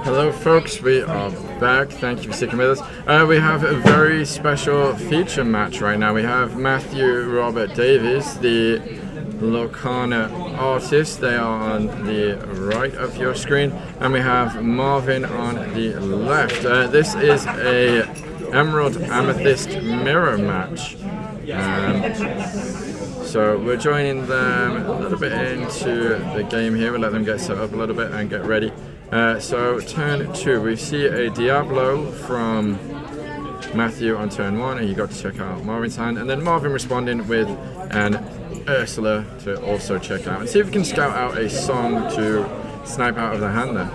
Hello folks, we are back. Thank you for sticking with us. We have a very special feature match right now. We have Matthew Robert Davies, the Lorcana artist. They are on the right of your screen. And we have Marvin on the left. This is a Emerald Amethyst mirror match. So we're joining them a little bit into the game here. We'll let them get set up a little bit and get ready. So turn 2, we see a Diablo from Matthew on turn 1, and you got to check out Marvin's hand, and then Marvin responding with an Ursula to also check out, and see if we can scout out a song to snipe out of the hand there.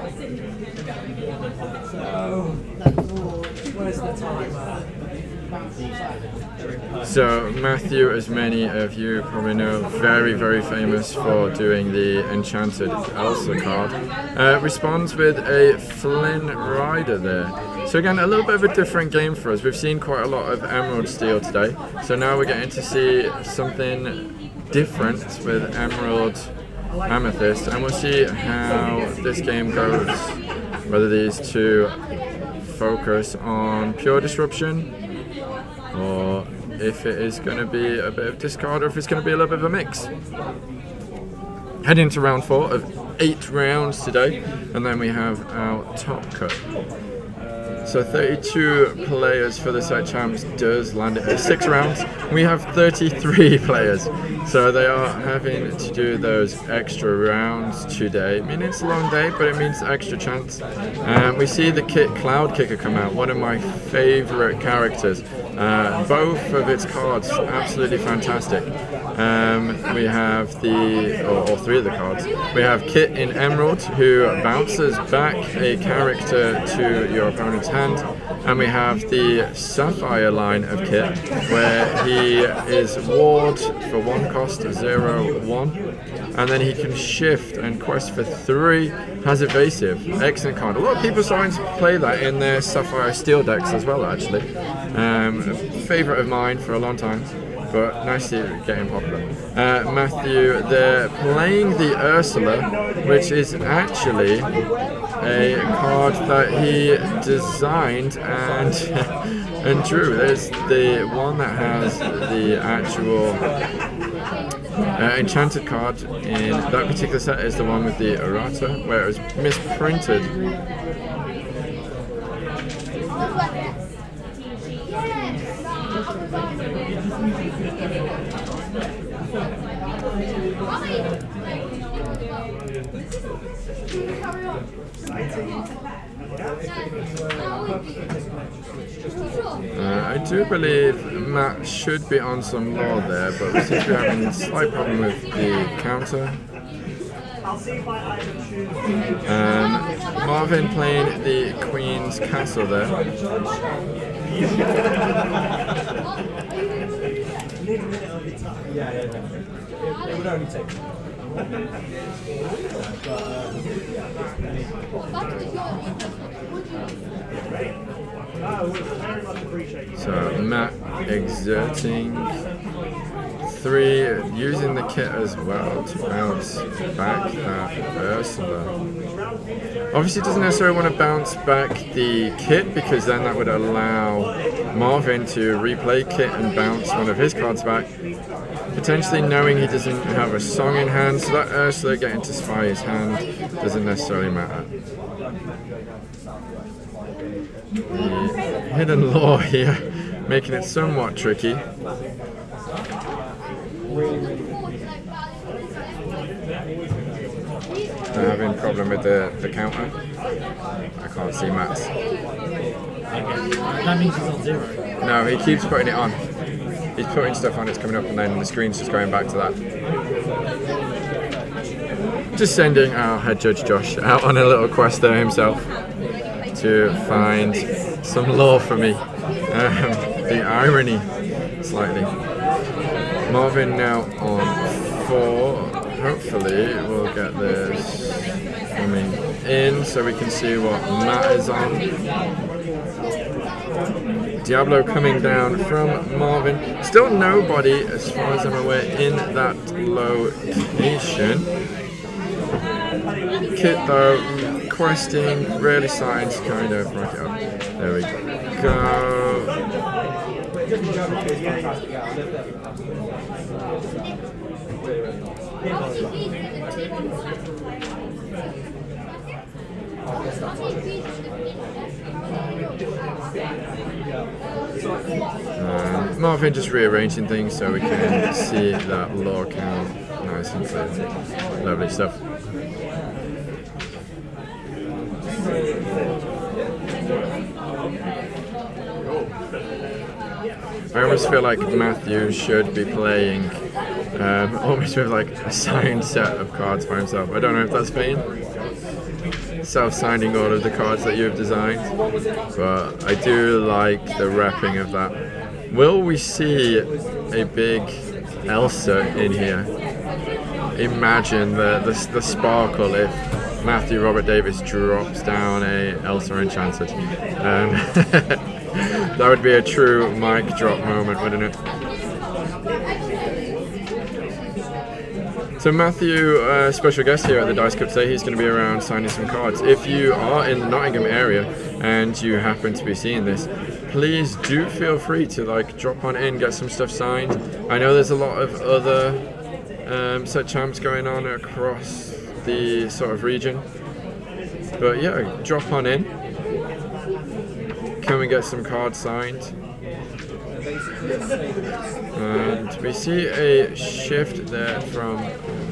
So Matthew, as many of you probably know, very, very famous for doing the Enchanted Elsa card, responds with a Flynn Rider there. So again, a little bit of a different game for us. We've seen quite a lot of Emerald Steel today, so now we're getting to see something different with Emerald Amethyst, and we'll see how this game goes, whether these two focus on pure disruption, or if it is going to be a bit of discard, or if it's going to be a little bit of a mix. Heading to round 4 of 8 rounds today, and then we have our top cut. So 32 players for the set champs does land it at 6 rounds. We have 33 players, so they are having to do those extra rounds today. I mean, it's a long day, but it means extra chance. We see the kit Cloud Kicker come out, one of my favorite characters. Both of its cards absolutely fantastic. We have all 3 of the cards. We have Kit in Emerald, who bounces back a character to your opponent's hand, and we have the Sapphire line of Kit, where he is ward for 1 cost, 0/1, and then he can shift and quest for 3, has evasive. Excellent card. A lot of people are starting to play that in their Sapphire Steel decks as well, actually. Favourite of mine for a long time, but nice to see it getting popular. Matthew, they're playing the Ursula, which is actually a card that he designed and drew. There's the one that has the actual enchanted card in that particular set is the one with the errata, where it was misprinted. I do believe Matt should be on some lore there, but we seem to be having a slight problem with the counter. Marvin playing the Queen's Castle there. It would only take. So Matt exerting 3, using the kit as well to bounce back that Ursula. Obviously doesn't necessarily want to bounce back the kit, because then that would allow Marvin to replay kit and bounce one of his cards back, potentially knowing he doesn't have a song in hand, so that Ursula getting to spy his hand doesn't necessarily matter. The hidden lore here, making it somewhat tricky. I'm having a problem with the counter. I can't see Matt's. That means he's on 0. No, he keeps putting it on. He's putting stuff on, it's coming up, and then the screen's just going back to that. Just sending our head judge Josh out on a little quest there himself to find some lore for me. The irony, slightly. Marvin now on 4. Hopefully we'll get this coming in so we can see what Matt is on. Diablo coming down from Marvin. Still nobody, as far as I'm aware, in that location. Kit though, questing, really starting to kind of rack it up. There we go. Marvin just rearranging things so we can see that lore count nice and clear. Lovely stuff. I almost feel like Matthew should be playing almost with like a signed set of cards for himself. I don't know if that's vain. Self-signing all of the cards that you've designed, but I do like the wrapping of that. Will we see a big Elsa in here? Imagine the sparkle if Matthew Robert Davies drops down a Elsa Enchanted. That would be a true mic drop moment, wouldn't it? So Matthew, special guest here at the Dice Cup today, he's going to be around signing some cards. If you are in the Nottingham area and you happen to be seeing this, please do feel free to like drop on in, get some stuff signed. I know there's a lot of other set champs going on across the sort of region, but yeah, drop on in. Can we get some cards signed? And we see a shift there from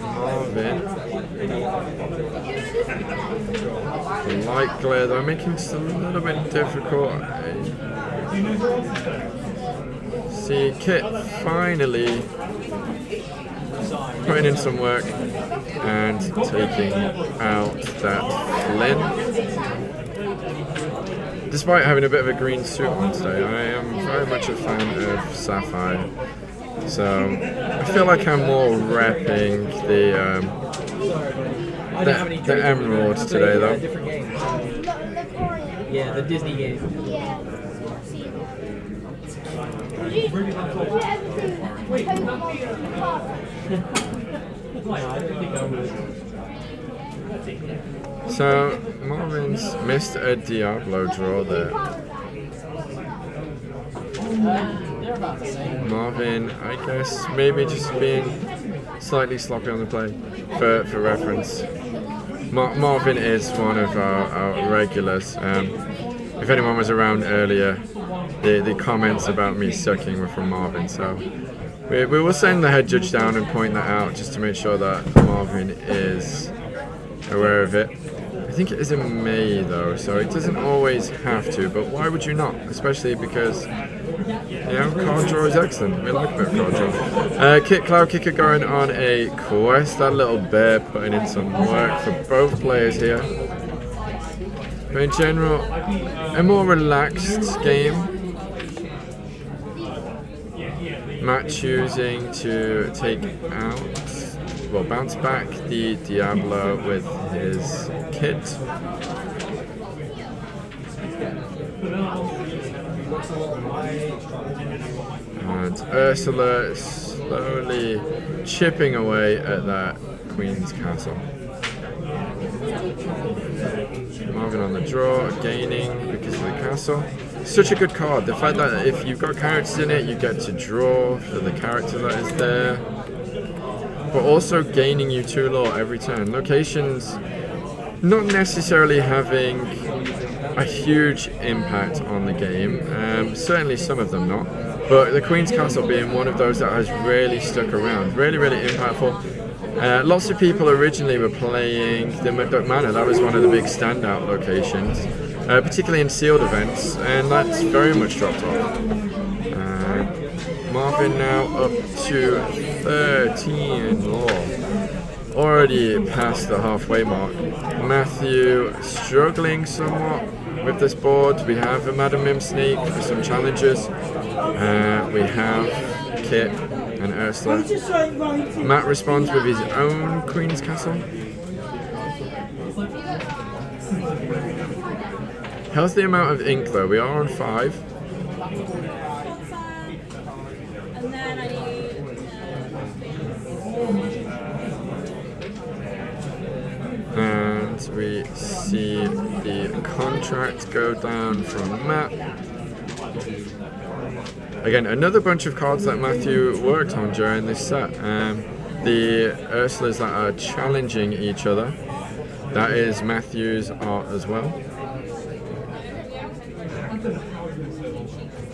Marvin. The light glare though making it a little bit difficult. See Kit finally putting in some work and taking out that Flynn. Despite having a bit of a green suit on today, I am very much a fan of Sapphire. So I feel like I'm more repping the Emerald today, though. Yeah, the Disney game. So Marvin's missed a Diablo draw there. Marvin, I guess, maybe just being slightly sloppy on the play for reference. Marvin is one of our regulars. If anyone was around earlier, the comments about me sucking were from Marvin, so we will send the head judge down and point that out just to make sure that Marvin is aware of it. I think it is in May though, so it doesn't always have to, but why would you not? Especially because, you know, card draw is excellent. We like a bit of card draw. Cloud Kicker going on a quest. That little bear putting in some work for both players here. But in general, a more relaxed game. Matt choosing to take out, well, bounce back the Diablo with his kit. And Ursula slowly chipping away at that Queen's Castle. Marvin on the draw, gaining because of the castle. Such a good card. The fact that if you've got characters in it, you get to draw for the character that is there. But also gaining you 2 lore every turn. Locations not necessarily having a huge impact on the game. Certainly some of them not. But the Queen's Castle being one of those that has really stuck around. Really, really impactful. Lots of people originally were playing the Murdoch Manor. That was one of the big standout locations, particularly in sealed events, and that's very much dropped off. Marvin now up to 13 lore, already past the halfway mark. Matthew struggling somewhat with this board. We have a Madam Mim Sneak for some challenges. We have Kit and Ursula. Matt responds with his own Queen's Castle. Healthy amount of ink though, we are on 5. we see the contract go down from Matt. Again, another bunch of cards that Matthew worked on during this set. The Ursulas that are challenging each other. That is Matthew's art as well.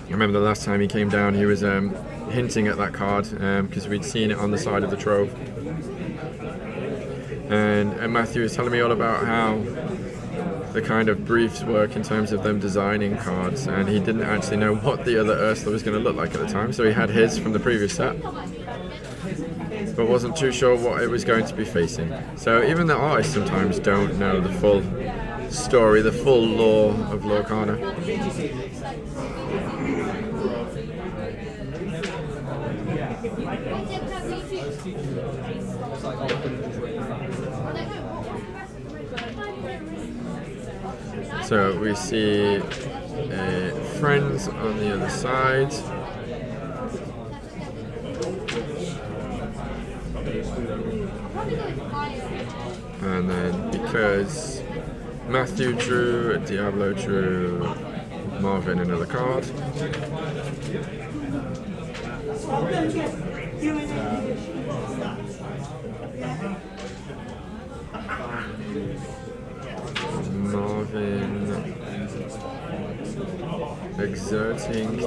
I remember the last time he came down, he was hinting at that card because we'd seen it on the side of the trove. And Matthew was telling me all about how the kind of briefs work in terms of them designing cards, and he didn't actually know what the other Ursula was going to look like at the time, so he had his from the previous set, but wasn't too sure what it was going to be facing. So even the artists sometimes don't know the full story, the full lore of Lorcana. So we see friends on the other side. And then because Matthew drew, Diablo drew, Marvin another card. Marvin exerting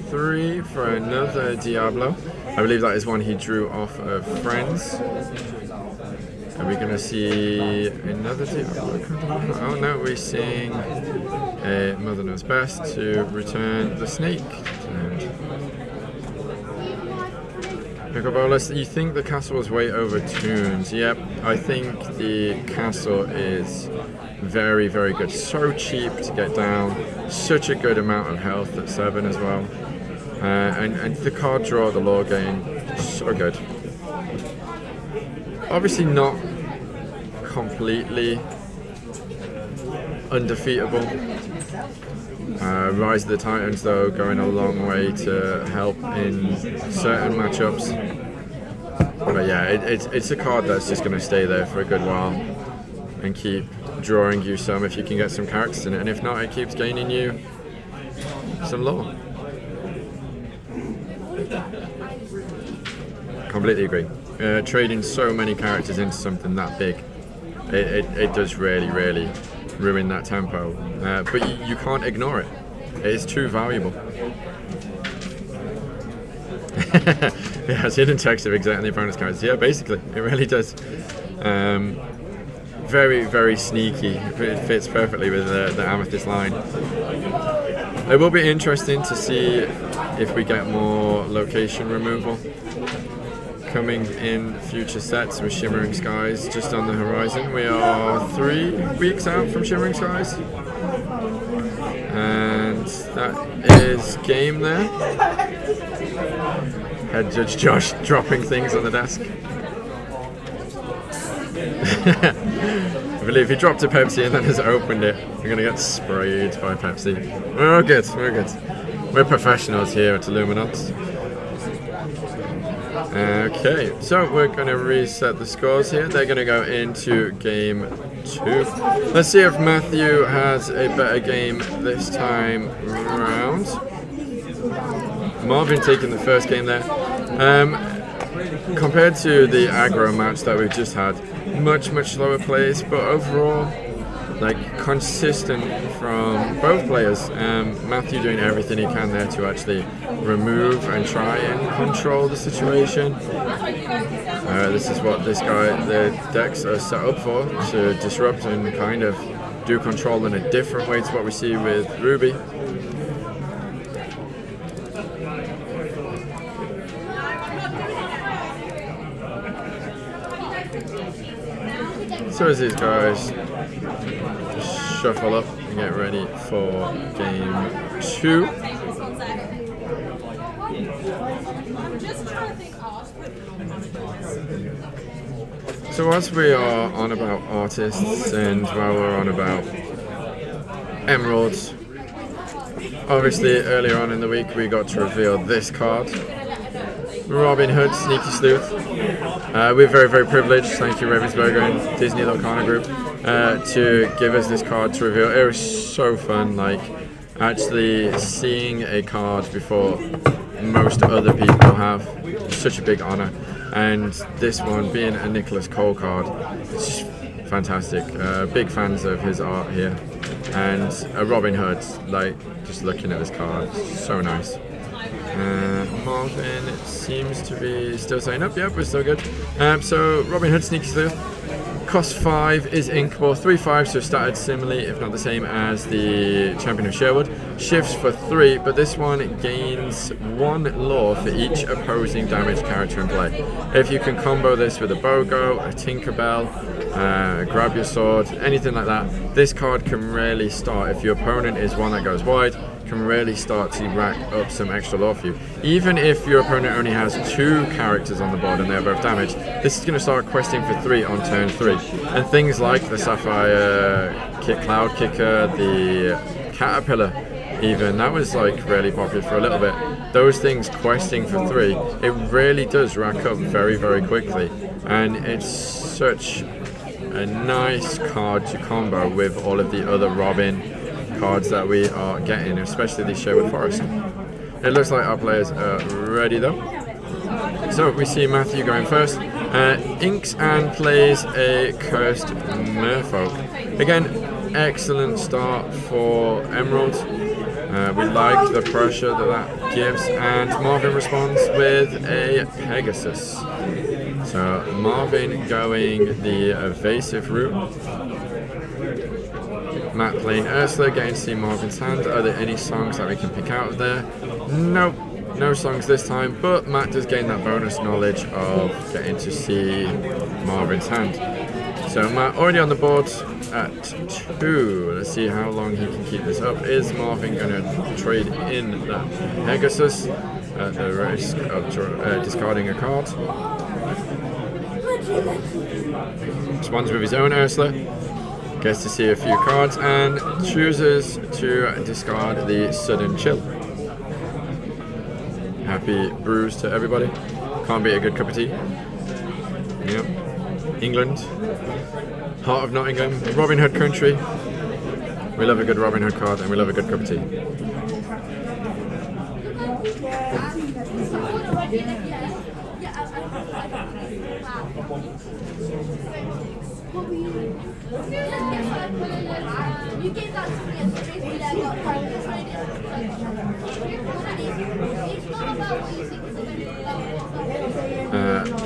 3 for another Diablo. I believe that is one he drew off of Friends. Are we going to see another Diablo? Oh no, we're seeing a Mother Knows Best to return the snake. Picobolus, you think the castle was way overtuned? Yep, I think the castle is very, very good. So cheap to get down. Such a good amount of health at 7 as well. And the card draw, the lore gain, so good. Obviously not completely undefeatable. Rise of the Titans, though, going a long way to help in certain matchups. But yeah, it's a card that's just going to stay there for a good while and keep drawing you some if you can get some characters in it, and if not, it keeps gaining you some lore. Completely agree. Trading so many characters into something that big, it does really, really ruin that tempo. But you can't ignore it. It is too valuable. Yeah, it's hidden text of exactly the opponent's cards. Yeah, basically, it really does. Very, very sneaky. It fits perfectly with the Amethyst line. It will be interesting to see if we get more location removal coming in future sets with Shimmering Skies just on the horizon. We are 3 weeks out from Shimmering Skies. And that is game there. Head Judge Josh dropping things on the desk. I believe he dropped a Pepsi and then has opened it. We're going to get sprayed by Pepsi. We're good, we're good. We're professionals here at Illuminauts. Okay, so we're going to reset the scores here. They're going to go into game 2. Let's see if Matthew has a better game this time round. Marvin taking the first game there. Compared to the aggro match that we've just had, much slower plays, but overall, like, consistent from both players. Matthew doing everything he can there to actually remove and try and control the situation. This is what the decks are set up for, to disrupt and kind of do control in a different way to what we see with Ruby. So as these guys shuffle up and get ready for game 2. So as we are on about artists and while we're on about emeralds, obviously earlier on in the week we got to reveal this card. Robin Hood, Sneaky Sleuth. We're very, very privileged, thank you Ravensburger and Disney Lorcana Group, to give us this card to reveal. It was so fun, like actually seeing a card before most other people have. Such a big honor, and this one being a Nicholas Cole card, it's just fantastic. Big fans of his art here, and a Robin Hood, like just looking at this card, so nice. Marvin seems to be still saying up. Yep, we're still good. So Robin Hood Sneaky Sleuth. Cost 5, is inkable, 3/5, so started similarly, if not the same as the Champion of Sherwood. Shifts for 3, but this one gains 1 lore for each opposing damage character in play. If you can combo this with a BOGO, a Tinkerbell, grab your sword, anything like that, this card can really start, if your opponent is one that goes wide, can really start to rack up some extra lore for you. Even if your opponent only has 2 characters on the board and they're both damaged, this is going to start questing for 3 on turn 3. And things like the Sapphire Cloud Kicker, the Caterpillar even, that was like really popular for a little bit. Those things questing for 3, it really does rack up very, very quickly. And it's such a nice card to combo with all of the other Robin cards that we are getting, especially the Sherwood Forest. It looks like our players are ready though. So we see Matthew going first. Inks and plays a Cursed Merfolk. Again, excellent start for Emerald. We like the pressure that gives, and Marvin responds with a Pegasus. So Marvin going the evasive route. Matt playing Ursula, getting to see Marvin's hand. Are there any songs that we can pick out of there? Nope, no songs this time, but Matt does gain that bonus knowledge of getting to see Marvin's hand. So Matt already on the board at 2. Let's see how long he can keep this up. Is Marvin going to trade in that Pegasus at the risk of discarding a card? Responds with his own Ursula. Gets to see a few cards and chooses to discard the Sudden Chill. Happy brews to everybody. Can't beat a good cup of tea. Yep. England. Heart of Nottingham. Robin Hood country. We love a good Robin Hood card and we love a good cup of tea.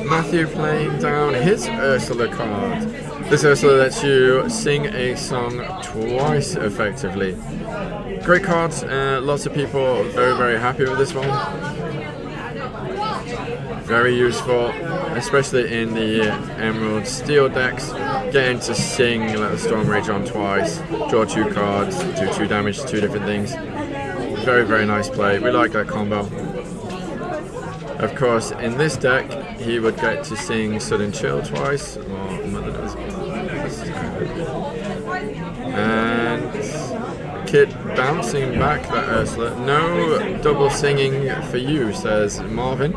Matthew playing down his Ursula card. This Ursula lets you sing a song twice effectively. Great cards, lots of people very, very happy with this one. Very useful, especially in the Emerald Steel decks. Getting to sing Let the Storm Rage on twice, draw 2 cards, do 2 damage to 2 different things. Very, very nice play. We like that combo. Of course, in this deck, he would get to sing Sudden Chill twice, or Mother does. And Kit bouncing back that Ursula. No double singing for you, says Marvin.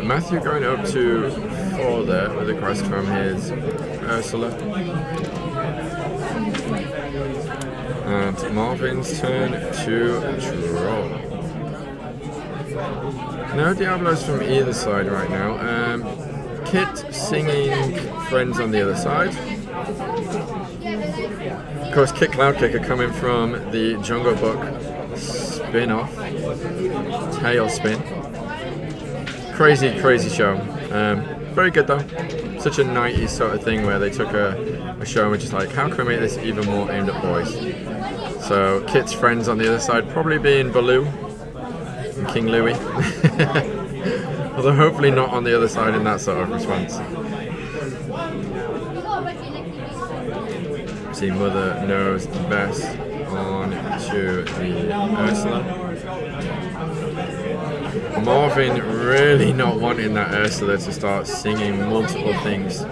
Matthew going up to 4 there with a quest from his Ursula. And Marvin's turn to draw. No Diablos from either side right now. Kit singing Friends on the other side. Of course, Kit Cloudkicker coming from the Jungle Book spin-off. Tailspin. Crazy, crazy show. Very good though. Such a 90s sort of thing where they took a show and just like, how can we make this even more aimed at boys? So Kit's friends on the other side probably being Baloo and King Louie. Although hopefully not on the other side in that sort of response. See, Mother knows best on to the Ursula. Marvin really not wanting that Ursula to start singing multiple things.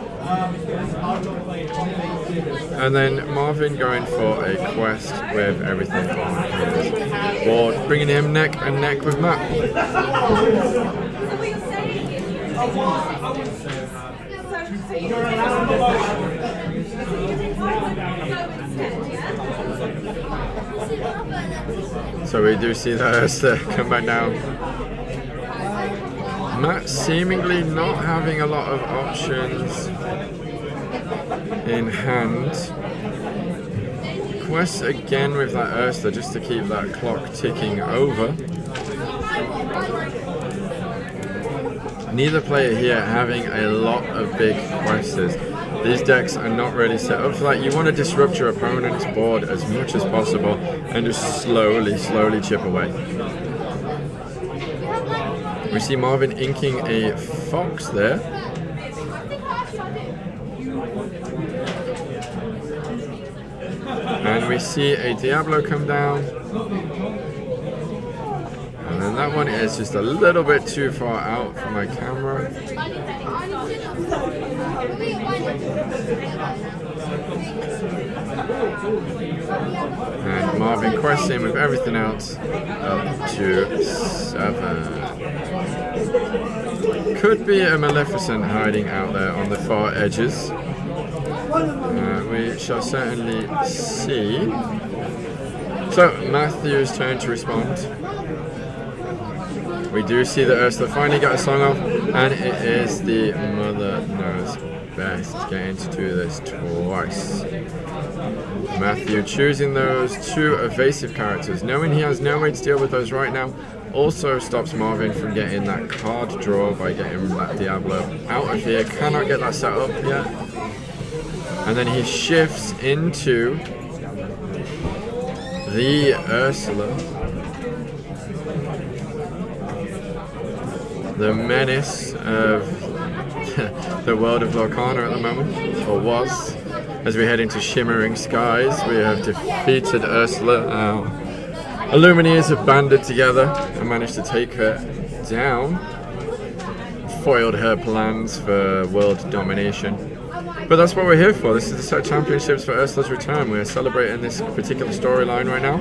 And then Marvin going for a quest with everything on his board, bringing him neck and neck with Matt. So we do see that Ursula come back down. Matt seemingly not having a lot of options in hand. Quests again with that Ursula just to keep that clock ticking over. Neither player here having a lot of big quests. These decks are not really set up for that. You want to disrupt your opponent's board as much as possible and just slowly chip away. We see Marvin inking a fox there. And we see a Diablo come down. And then that one is just a little bit too far out for my camera. And Marvin questing with everything else up to 7. Could be a Maleficent hiding out there on the far edges. We shall certainly see. So Matthew's turn to respond. We do see that Ursula finally got a song off, and it is the Mother Knows Best getting to do this twice. Matthew choosing those 2 evasive characters, knowing he has no way to deal with those right now, also stops Marvin from getting that card draw by getting that Diablo out of here. Cannot get that set up yet. And then he shifts into the Ursula. The menace of the world of Lorcana at the moment, or was. As we head into Shimmering Skies, we have defeated Ursula. Our Illumineers have banded together and managed to take her down. Foiled her plans for world domination. But that's what we're here for. This is the set championships for Ursula's return. We're celebrating this particular storyline right now.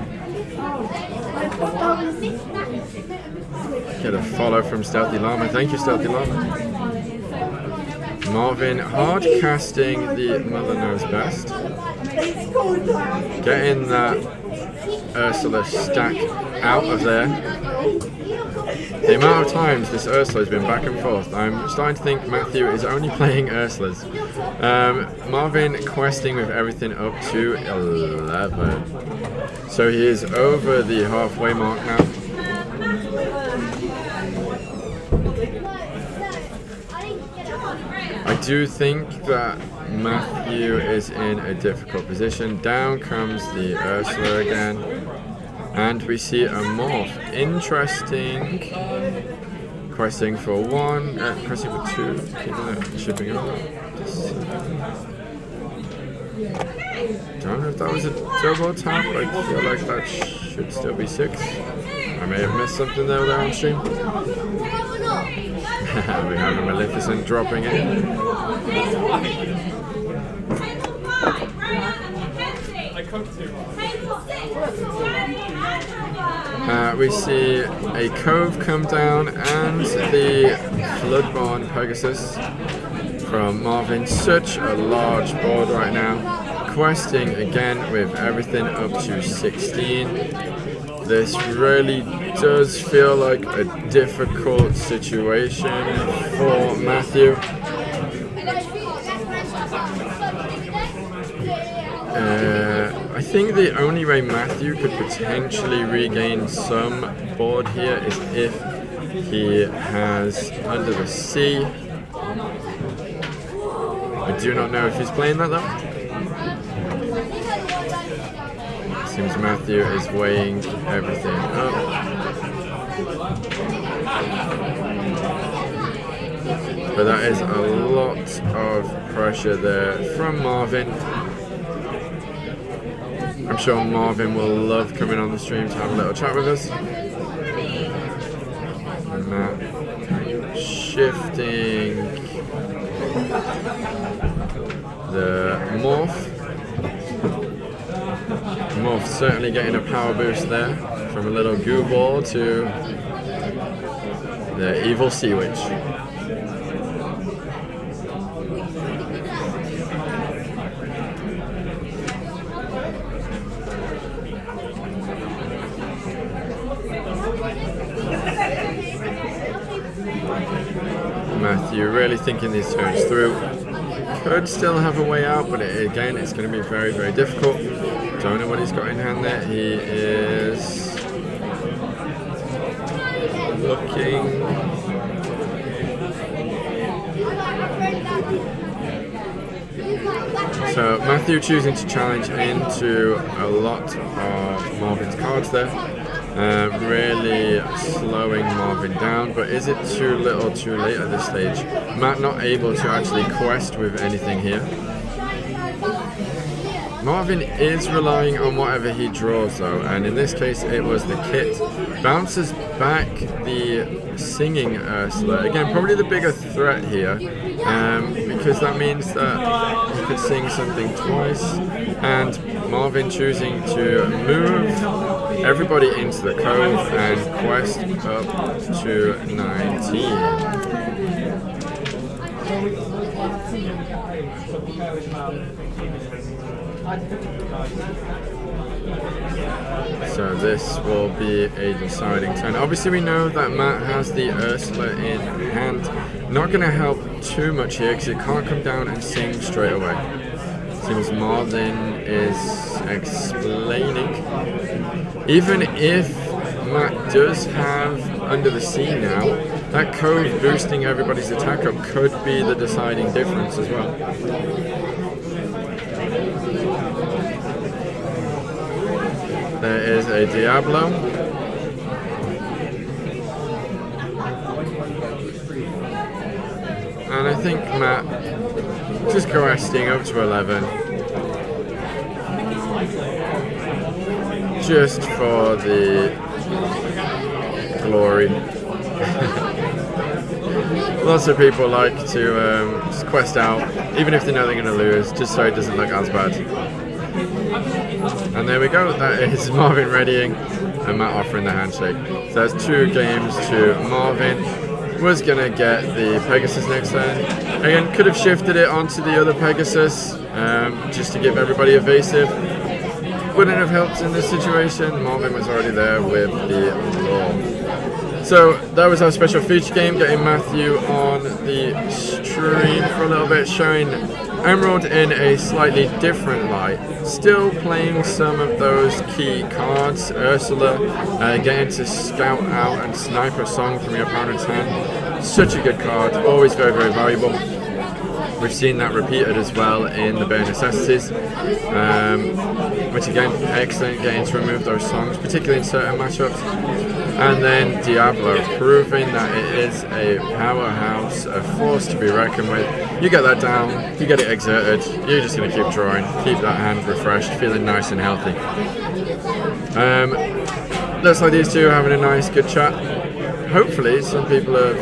Get a follow from Stealthy Llama. Thank you, Stealthy Llama. Marvin hard casting the Mother Knows Best. Getting that Ursula stack out of there. The amount of times this Ursula has been back and forth, I'm starting to think Matthew is only playing Ursulas. Marvin questing with everything up to 11. So he is over the halfway mark now. I do think that Matthew is in a difficult position. Down comes the Ursula again. And we see a morph. Interesting. Questing for 1, questing for 2. Keeping it shipping over. Don't know if that was a double tap. I feel like that should still be 6. I may have missed something there on stream. We have a Maleficent dropping in. We see a Cove come down and the Bloodborne Pegasus from Marvin. Such a large board right now. Questing again with everything up to 16. This really does feel like a difficult situation for Matthew. I think the only way Matthew could potentially regain some board here is if he has Under the Sea. I do not know if he's playing that though. Seems Matthew is weighing everything up. But that is a lot of pressure there from Marvin. I'm sure Marvin will love coming on the stream to have a little chat with us. shifting the morph. Morph certainly getting a power boost there from a little goo ball to the evil sea witch. Matthew really thinking these turns through. Could still have a way out, but again, it's going to be very, very difficult. Don't know what he's got in hand there. He is looking. So Matthew choosing to challenge into a lot of Marvin's cards there. Really slowing Marvin down, but is it too little too late at this stage? Matt not able to actually quest with anything here. Marvin is relying on whatever he draws though, and in this case it was the kit. Bounces back the singing Ursula. Again, probably the bigger threat here, because that means that he could sing something twice, and Marvin choosing to move everybody into the cove and quest up to 19. So this will be a deciding turn. Obviously we know that Matt has the Ursula in hand. Not going to help too much here because it can't come down and sing straight away. Seems Marvin is explaining. Even if Matt does have Under the Sea now, that cove boosting everybody's attack up could be the deciding difference as well. There is a Diablo. And I think Matt just questing up to 11. Just for the glory. Lots of people like to just quest out, even if they know they're going to lose, just so it doesn't look as bad. And there we go, that is Marvin readying and Matt offering the handshake. So that's 2 games to Marvin. Was going to get the Pegasus next turn. Again, could have shifted it onto the other Pegasus just to give everybody evasive. Wouldn't have helped in this situation. Marvin was already there with the law. So that was our special feature game, getting Matthew on the stream for a little bit, showing Emerald in a slightly different light. Still playing some of those key cards. Ursula getting to scout out and snipe a song from your opponent's hand. Such a good card, always very, very valuable. We've seen that repeated as well in the Bare Necessities, which again, excellent, getting to remove those songs, particularly in certain matchups. And then Diablo, proving that it is a powerhouse, a force to be reckoned with. You get that down, you get it exerted, you're just going to keep drawing, keep that hand refreshed, feeling nice and healthy. Looks like these two are having a nice, good chat. Hopefully some people have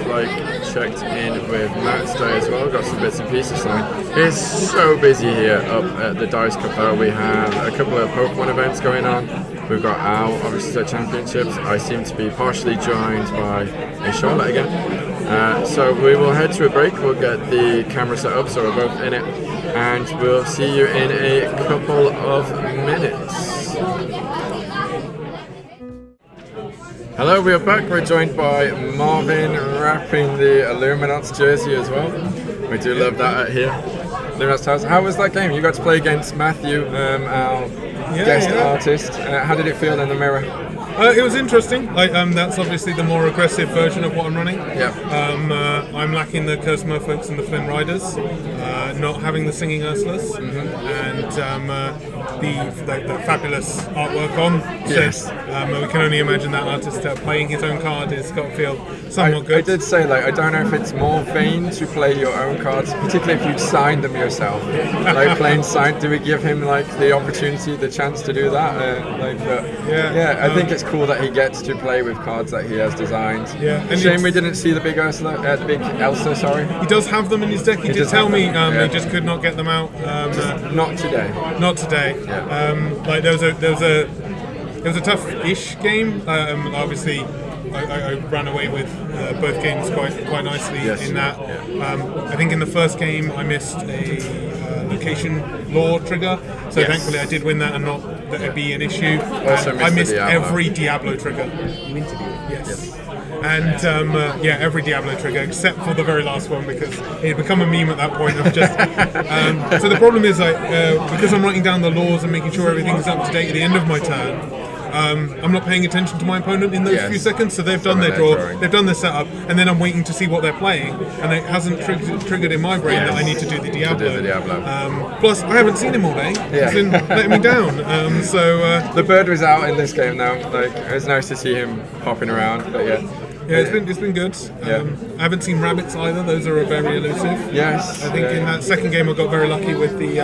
checked in with Matt today as well, got some bits and pieces signed. It's so busy here up at the Dice Cup though. We have a couple of Pokemon events going on. We've got our obviously the championships. I seem to be partially joined by a Charlotte again. So we will head to a break, we'll get the camera set up so we're both in it, and we'll see you in a couple of minutes. Hello, we are back. We're joined by Marvin, wrapping the Illuminats jersey as well. We do love that out here. Illuminats house. How was that game? You got to play against Matthew, our guest artist. How did it feel in the mirror? It was interesting. That's obviously the more aggressive version of what I'm running. Yeah. I'm lacking the Curse Merfolks and the Flynn Riders, not having the Singing Ursulas, and the fabulous artwork on. Yes. We can only imagine that artist playing his own card has got to feel somewhat good. I did say, I don't know if it's more vain to play your own cards, particularly if you'd signed them yourself. Playing signed, do we give him the opportunity, the chance to do that? I think it's cool that he gets to play with cards that he has designed. Yeah, and Shame we didn't see the big Ursula, the big Elsa. Sorry. He does have them in his deck. He did tell me yeah. he just could not get them out. Not today. Not today. Yeah. Like there was a tough-ish game. Obviously, I ran away with both games quite nicely in that. Yeah. I think in the first game I missed a location lore trigger, so thankfully I did win that and not let it be an issue. Also I missed Diablo. every Diablo trigger. Yes. And every Diablo trigger except for the very last one because it had become a meme at that point of just. So the problem is because I'm writing down the laws and making sure everything's up to date at the end of my turn. I'm not paying attention to my opponent in those few seconds, so they've done their draw, they've done their setup, and then I'm waiting to see what they're playing, and it hasn't triggered in my brain that I need to do the Diablo. Plus, I haven't seen him all day. He's been letting me down. The bird was out in this game now. Like it was nice to see him popping around, but yeah. Yeah, it's been good. I haven't seen rabbits either. Those are very elusive. Yes. I think in that second game I got very lucky with the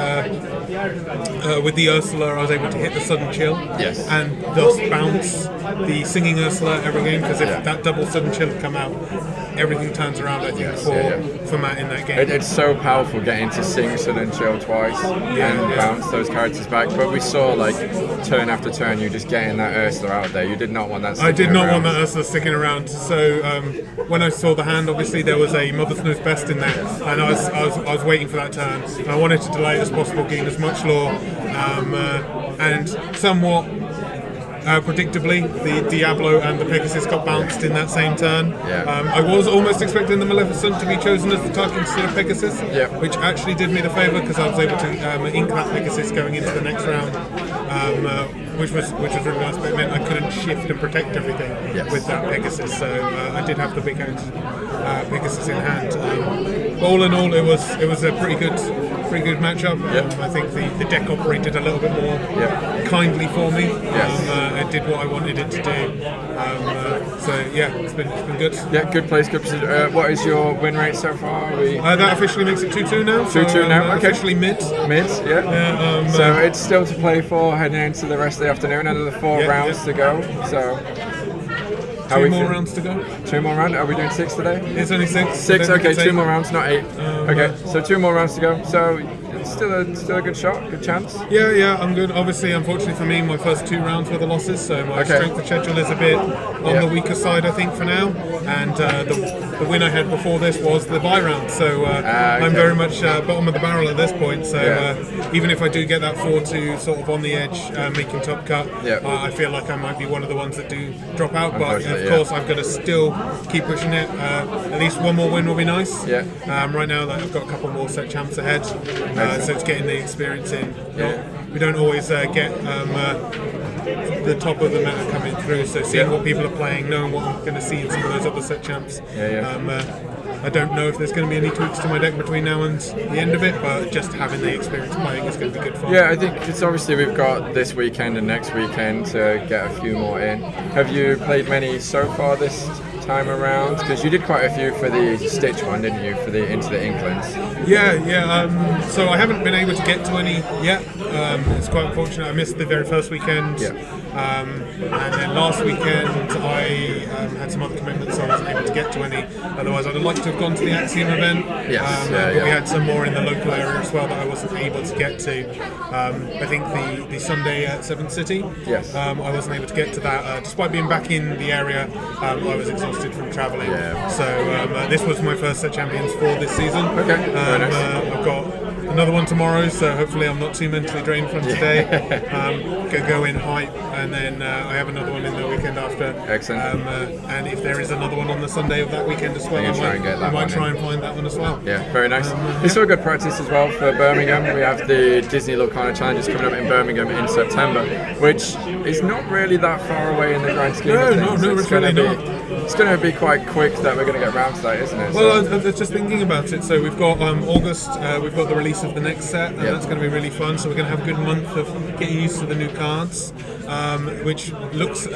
Ursula. I was able to hit the sudden chill. Yes. And thus bounce the singing Ursula every game because if that double sudden chill had come out, everything turns around. I think for Matt in that game. It's so powerful getting to sing sudden chill twice and bounce those characters back. But we saw like turn after turn, you just getting that Ursula out there. You did not want that. I did not want that Ursula sticking around. So when I saw the hand, obviously there was a Mother's Knows Best in there, and I was waiting for that turn. And I wanted to delay it as possible, gain as much lore, and somewhat predictably, the Diablo and the Pegasus got bounced in that same turn. I was almost expecting the Maleficent to be chosen as the target instead of Pegasus, which actually did me the favour because I was able to ink that Pegasus going into the next round, which was really nice, but it meant I couldn't shift and protect everything with that Pegasus, so I did have the big hand Pegasus in hand. But all in all, it was a pretty good matchup. I think the deck operated a little bit more kindly for me. It did what I wanted it to do. It's been good. Yeah, good place, good position. What is your win rate so far? That officially makes it 2-2 now. 2-2 now. Okay. Officially mid. Yeah. So it's still to play for heading into the rest of the afternoon. Another 4 rounds to go. So. Two more rounds to go. 2 more rounds? Are we doing 6 today? It's only 6. 6, okay, 2 more rounds, not 8. Okay, so 2 more rounds to go. So it's still a good shot, good chance. Yeah, I'm good. Obviously, unfortunately for me, my first 2 rounds were the losses, so my strength of schedule is a bit on the weaker side, I think, for now. And the win I had before this was the bye round, so I'm very much bottom of the barrel at this point. So even if I do get that 4-2 sort of on the edge, making top cut, I feel like I might be one of the ones that do drop out. But of course, I've got to still keep pushing it. At least one more win will be nice. Right now, I've got a couple more set champs ahead, so it's getting the experience in. We don't always get the top of the meta coming through, so seeing what people are playing, knowing what I'm going to see in some of those other set champs. I don't know if there's going to be any tweaks to my deck between now and the end of it, but just having the experience playing is going to be good fun. Yeah, I think it's obviously we've got this weekend and next weekend to get a few more in. Have you played many so far this time around? Because you did quite a few for the Stitch one, didn't you, for the Into the Inklings? So I haven't been able to get to any yet. It's quite unfortunate. I missed the very first weekend. And then last weekend I had some other commitments, so I wasn't able to get to any. Otherwise, I'd have liked to have gone to the Axiom event. But we had some more in the local area as well that I wasn't able to get to. I think the Sunday at 7th City. I wasn't able to get to that. Despite being back in the area, I was exhausted from travelling. So this was my first set champions for this season. I've got another one tomorrow, so hopefully I'm not too mentally drained from today. Go in hype, and then I have another one in the weekend after. Excellent. And if there is another one on the Sunday of that weekend as well, I might try and find that one as well. Yeah, very nice. It's still a good practice as well for Birmingham. We have the Disney Lorcana Challenges coming up in Birmingham in September, which is not really that far away in the grand scheme of things. No, it's really not. It's going to be quite quick that we're going to get round to that, isn't it? Well, I was just thinking about it. So we've got August, we've got the release of the next set, and that's going to be really fun. So we're going to have a good month of getting used to the new cards, which looks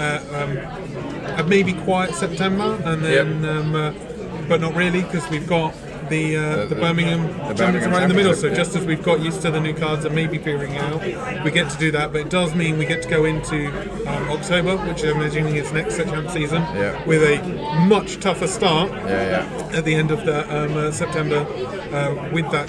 maybe quiet September, and then but not really, because we've got the Birmingham tournament's right in the middle. So just as we've got used to the new cards and maybe figuring out, we get to do that. But it does mean we get to go into October, which I'm imagining is next Set Champ season, with a much tougher start at the end of the September with that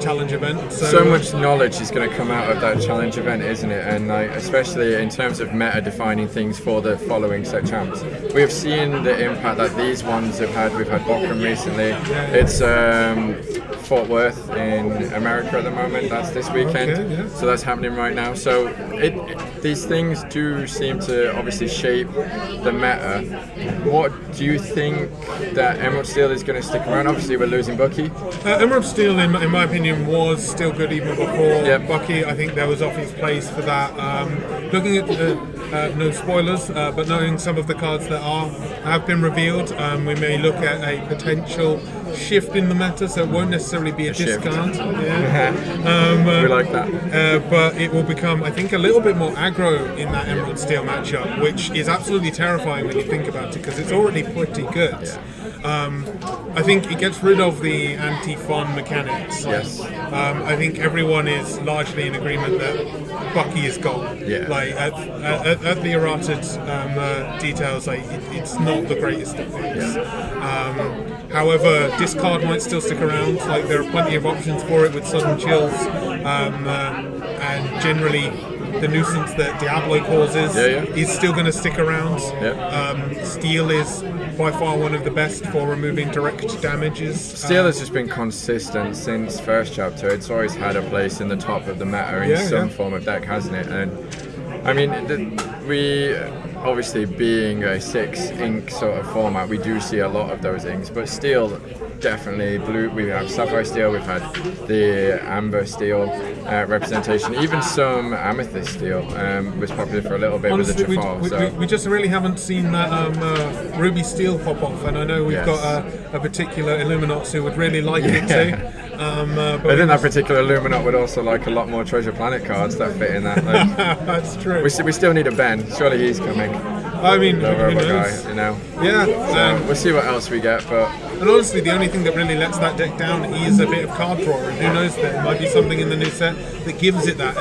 challenge event. So much knowledge is going to come out of that challenge event, isn't it? And like, especially in terms of meta defining things for the following Set Champs. We have seen the impact that these ones have had. We've had Bochum recently. It's Fort Worth in America at the moment. That's this weekend. So that's happening right now. So these things do seem to obviously shape the meta. What do you think that Emerald Steel is going to stick around? Obviously, we're losing Bucky. Emerald Steel, in my opinion, was still good even before Bucky. I think there was obvious place for that. Looking at no spoilers, but knowing some of the cards that have been revealed, we may look at a potential shift in the meta, so it won't necessarily be a discard. We like that. But it will become, I think, a little bit more aggro in that Emerald Steel matchup, which is absolutely terrifying when you think about it, because it's already pretty good. I think it gets rid of the anti-fun mechanics. I think everyone is largely in agreement that Bucky is gone. Like at the errated details, like it's not the greatest of things. However, discard might still stick around. Like there are plenty of options for it with sudden chills, and generally the nuisance that Diablo causes is still going to stick around. Steel is by far one of the best for removing direct damages. Steel has just been consistent since first chapter. It's always had a place in the top of the meta in some form of deck, hasn't it? And I mean, we obviously being a 6 ink sort of format, we do see a lot of those inks, but Steel definitely blue. We have Sapphire Steel, we've had the Amber Steel representation, even some Amethyst Steel was popular for a little bit. Honestly, with the Trafal. We just really haven't seen that Ruby Steel pop off, and I know we've got a particular Illuminats who would really like it too. But I think that particular Illuminat would also like a lot more Treasure Planet cards that fit in that. Like, that's true. We still need a Ben. Surely he's coming. I mean, who knows? Guy, you know. So we'll see what else we get, but. And honestly, the only thing that really lets that deck down is a bit of card draw. And who knows, there might be something in the new set that gives it that,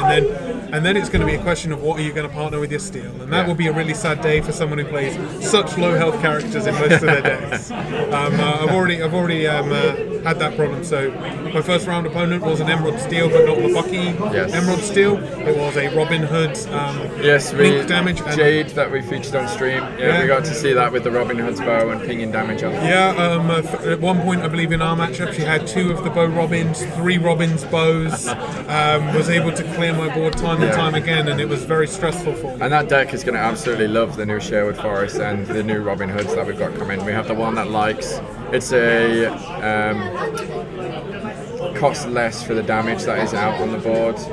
and then it's going to be a question of what are you going to partner with your Steel, and that will be a really sad day for someone who plays such low health characters in most of their decks. I've already had that problem. So my first round opponent was an Emerald Steel, but not the Bucky Emerald Steel. It was a Robin Hood link damage. Jade that we featured on stream. We got to see that with the Robin Hood's bow and pinging damage on. At one point, I believe in our matchup, she had 2 of the bow Robins, 3 Robins bows, was able to clear my board time and time again, and it was very stressful for me. And that deck is going to absolutely love the new Sherwood Forest and the new Robin Hoods that we've got coming. We have the one that likes, it's a costs less for the damage that is out on the board. So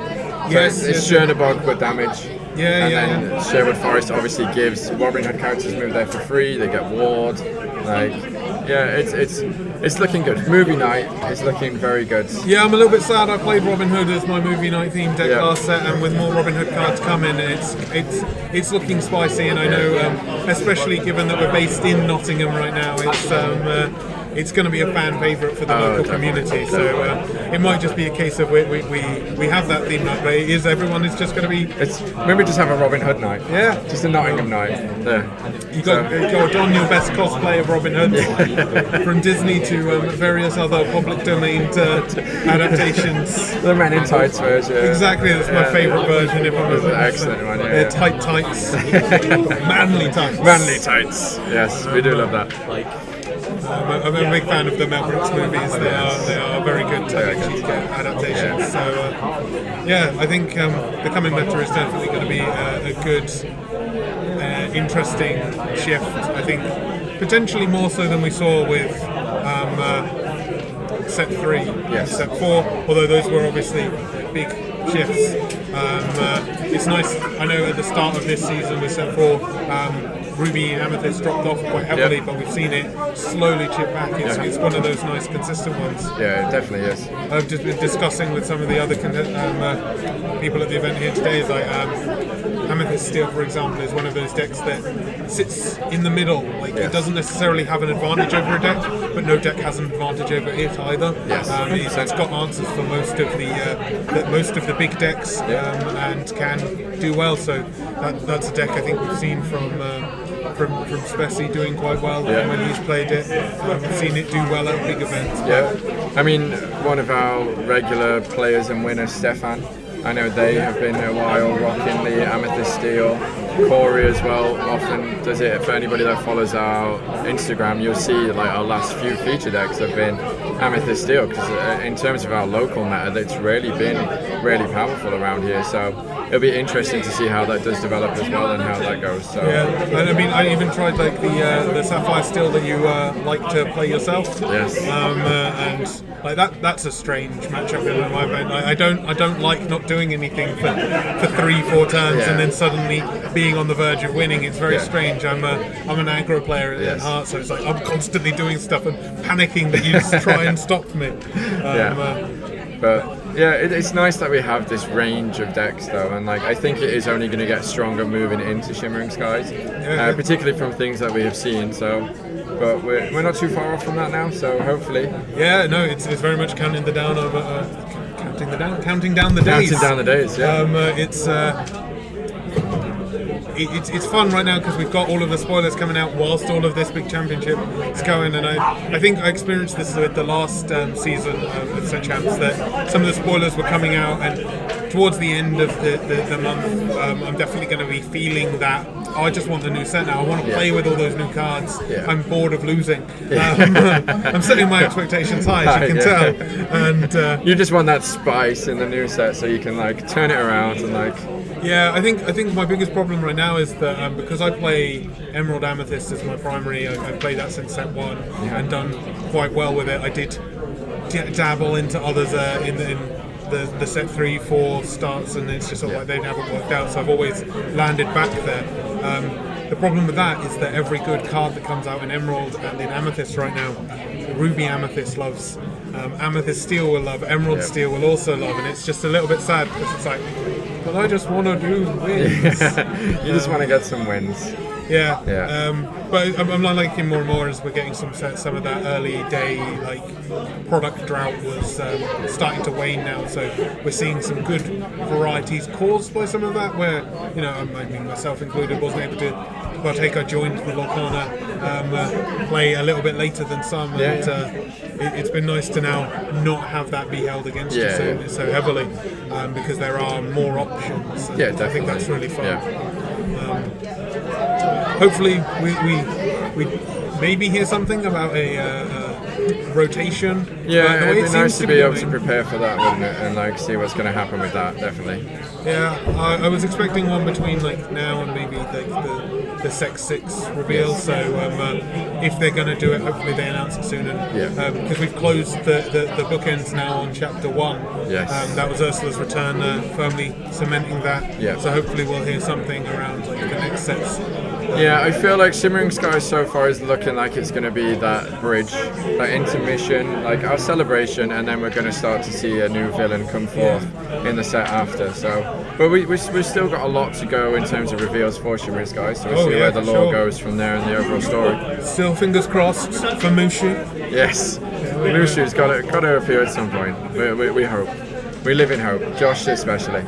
it's Chernobog with damage. Then Sherwood Forest obviously gives Robin Hood characters move there for free. They get ward. It's looking good. Movie night is looking very good. Yeah, I'm a little bit sad. I played Robin Hood as my movie night themed deck last set, and with more Robin Hood cards coming, it's looking spicy. And I know, especially given that we're based in Nottingham right now, it's going to be a fan favourite for the local community. So it might just be a case of we have that theme night, but everyone is just going to be. Maybe just have a Robin Hood night. Just a Nottingham night. You got to don your best cosplay of Robin Hood, from Disney to various other public domain adaptations. The Men in Tights version. Exactly, that's my favourite version. If I'm an excellent one. They're tight tights, manly tights. Manly tights. Yes, we do love that. I'm a big fan of the Mel Brooks movies. They are very good adaptations. So I think the coming meta is definitely going to be a good, interesting shift. I think potentially more so than we saw with set 3, set 4. Although those were obviously big shifts. It's nice. I know at the start of this season with set 4. Ruby and Amethyst dropped off quite heavily, but we've seen it slowly chip back. It's one of those nice, consistent ones. Yeah, it definitely is. I've just been discussing with some of the other people at the event here today. Is like Amethyst Steel, for example, is one of those decks that sits in the middle. Like Yes. it doesn't necessarily have an advantage over a deck, but no deck has an advantage over it either. Yes. It's got answers for most of the big decks, and can do well. So that's a deck I think we've seen from Spessy doing quite well when he's played it. We've seen it do well at big events. Yeah, I mean, one of our regular players and winners, Stefan, I know they have been a while rocking the Amethyst Steel. Corey as well often does it. For anybody that follows our Instagram, you'll see like our last few feature decks have been Amethyst Steel, because in terms of our local meta, it's really been really powerful around here. So it'll be interesting to see how that does develop as well and how that goes. So yeah, and I mean, I even tried like the Sapphire Steel that you like to play yourself. Yes. And like that's a strange matchup in my mind. I don't like not doing anything for 3-4 turns and then suddenly being on the verge of winning. It's very strange. I'm an aggro player at heart, so it's like I'm constantly doing stuff and panicking that you just try and stop me. But yeah, it's nice that we have this range of decks though, and like I think it is only going to get stronger moving into Shimmering Skies, particularly from things that we have seen. So, but we're not too far off from that now. So hopefully, yeah, no, it's very much counting down the days. Counting down the days. Yeah. It's fun right now because we've got all of the spoilers coming out whilst all of this big championship is going, and I think I experienced this with the last season of Set Champs, that some of the spoilers were coming out, and towards the end of the month I'm definitely going to be feeling that I just want the new set now. I want to play with all those new cards. I'm bored of losing. I'm setting my expectations high, as you can tell, and you just want that spice in the new set so you can like turn it around and like. Yeah, I think my biggest problem right now is that because I play Emerald Amethyst as my primary, I've played that since set 1 and done quite well with it. I did dabble into others in the set 3-4 starts, and it's just sort of like they haven't worked out, so I've always landed back there. The problem with that is that every good card that comes out in Emerald and in Amethyst right now, Ruby Amethyst loves, Amethyst Steel will love, Emerald Steel will also love, and it's just a little bit sad because it's like, but I just want to do wins. You just want to get some wins. Yeah. But I'm liking more and more as we're getting some of that early day product drought was starting to wane now. So we're seeing some good varieties caused by some of that. Where I mean myself included, wasn't able to partake. I joined the Lorcana play a little bit later than some, and it's been nice to now not have that be held against you so heavily, because there are more options. And I think that's really fun. Hopefully we maybe hear something about a rotation. Yeah, it'd be nice to be able to prepare for that, wouldn't it? And see what's going to happen with that, definitely. Yeah, I was expecting one between now and maybe the Sec 6 reveal. So if they're going to do it, hopefully they announce it soon. Because we've closed the bookends now on Chapter 1. Yes. That was Ursula's return, firmly cementing that. Yeah. So hopefully we'll hear something around the next sets. Yeah, I feel like Shimmering Skies so far is looking like it's going to be that bridge, that intermission, like our celebration, and then we're going to start to see a new villain come forth in the set after. So, but we've still got a lot to go in terms of reveals for Shimmering Skies, so we'll see where the lore goes from there and the overall story. Still fingers crossed for Mushu. Yes, Mushu's got to appear at some point. We hope. We live in hope, Josh especially.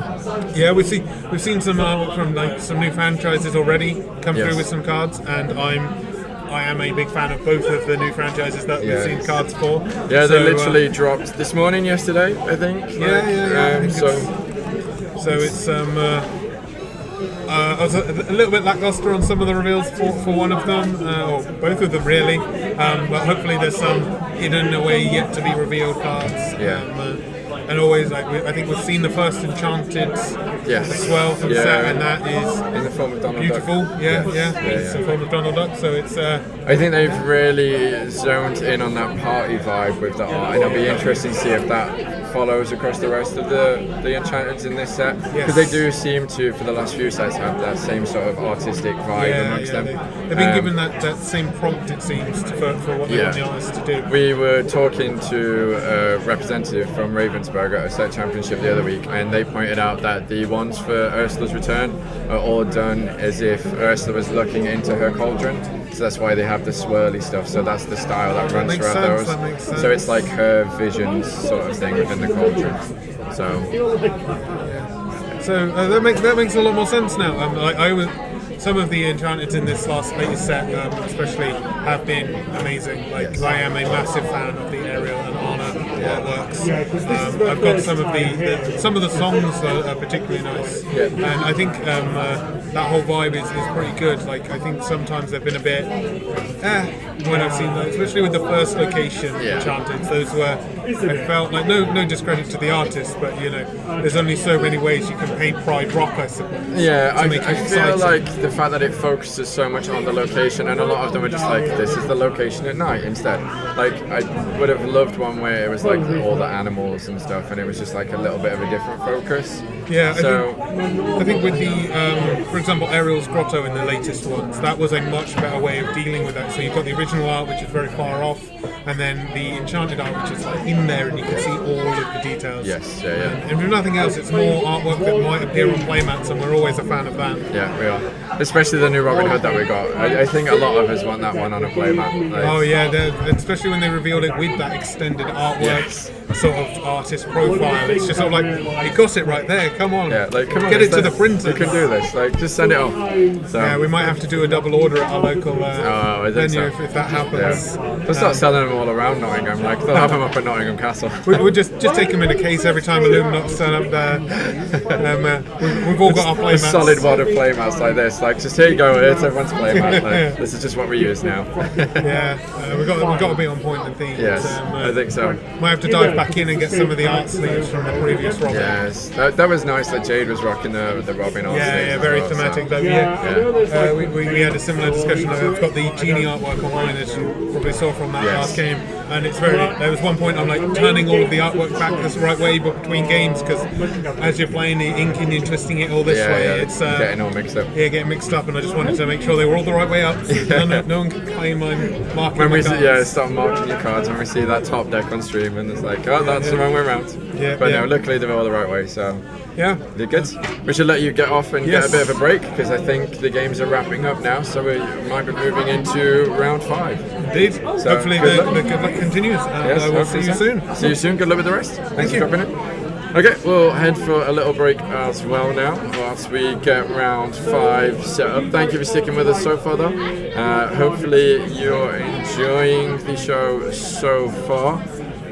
Yeah, we've seen some from some new franchises already come through with some cards, and I am a big fan of both of the new franchises that we've seen cards for. Yeah, they literally dropped this morning, yesterday, I think. So it's I was a little bit lackluster on some of the reveals for one of them, or both of them really. But hopefully there's some hidden away yet to be revealed cards. And always, I think we've seen the first Enchanted as well from set, and that is in the form of Donald beautiful. Duck. It's in the form of Donald Duck. So it's. I think they've really zoned in on that party vibe with the art, and it'll be interesting to see if that follows across the rest of the enchantments in this set, because they do seem to, for the last few sets, have that same sort of artistic vibe amongst them. They've been given that same prompt, it seems, for what they want the artists to do. We were talking to a representative from Ravensburg at a set championship the other week, and they pointed out that the ones for Ursula's return are all done as if Ursula was looking into her cauldron. So that's why they have the swirly stuff. So that's the style that runs throughout those. That makes sense. So it's like her vision sort of thing within the cauldron. So that makes a lot more sense now. Some of the enchantments in this latest set, especially, have been amazing. Like I am a massive fan of the Ariel and Anna artworks. I've got some of the songs are particularly nice, and I think that whole vibe is pretty good. Like I think sometimes they've been a bit when I've seen those, especially with the first location enchantments. Those were, I felt like no discredit to the artist, but there's only so many ways you can paint Pride Rock, I suppose. Yeah, I feel like the fact that it focuses so much on the location, and a lot of them are just like, this is the location at night instead. Like I would have loved one where it was like all the animals and stuff, and it was just like a little bit of a different focus. Yeah, so I think with the, for example, Ariel's Grotto in the latest ones, that was a much better way of dealing with that. So you've got the original art, which is very far off, and then the enchanted art, which is like in there, and you can see all of the details. Yes, And if nothing else, it's more artwork that might appear on playmats, and we're always a fan of that. Yeah, we are. Especially the new Robin Hood that we got. I think a lot of us want that one on a playmat. Like, oh yeah, especially when they revealed it with that extended artwork sort of artist profile. It's just sort of like, you got it right there. Come on, come on, get it to the printer. You can do this. Like, just send it off. So. Yeah, we might have to do a double order at our local venue if that happens. They'll start selling them all around Nottingham. Like they'll have them up at Nottingham Castle. We'll just take them in a case every time Illuminati turn up there. We've all got our playmats. A solid wad of playmats like this. Like, just here you go. Here's everyone's playmat. Like, this is just what we use now. We've got to be on point and theme. Yes, I think so. Might have to dive back in and get some of the art sleeves from the previous Robin. Yes, that was nice that Jade was rocking the Robin art sleeves. Yeah, very thematic though. We had a similar discussion. I've got the Genie artwork online, as you probably saw from that last game, and it's very. There was one point I'm like turning all of the artwork back this right way, but between games, because as you're playing the inking and twisting it all this way, it's getting all mixed up. Yeah, getting mixed up, and I just wanted to make sure they were all the right way up. No one can claim I'm marking. When we cards. start marking your cards when we see that top deck on stream, and it's like, oh, that's the wrong way around. But no, luckily they're all the right way, so they're good. We should let you get off and get a bit of a break, because I think the games are wrapping up now, so we might be moving into round 5. Indeed. So hopefully the good luck continues, and we'll see you soon. See you soon. Good luck with the rest. Thanks for dropping in. Okay, we'll head for a little break as well now, whilst we get round 5 set up. Thank you for sticking with us so far, though. Hopefully you're enjoying the show so far.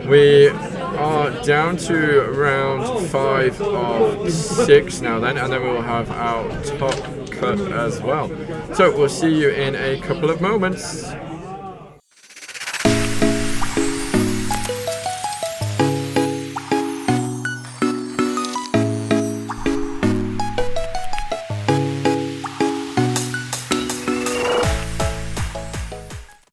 We are down to round 5 of 6 now then, and then we'll have our top cut as well. So we'll see you in a couple of moments.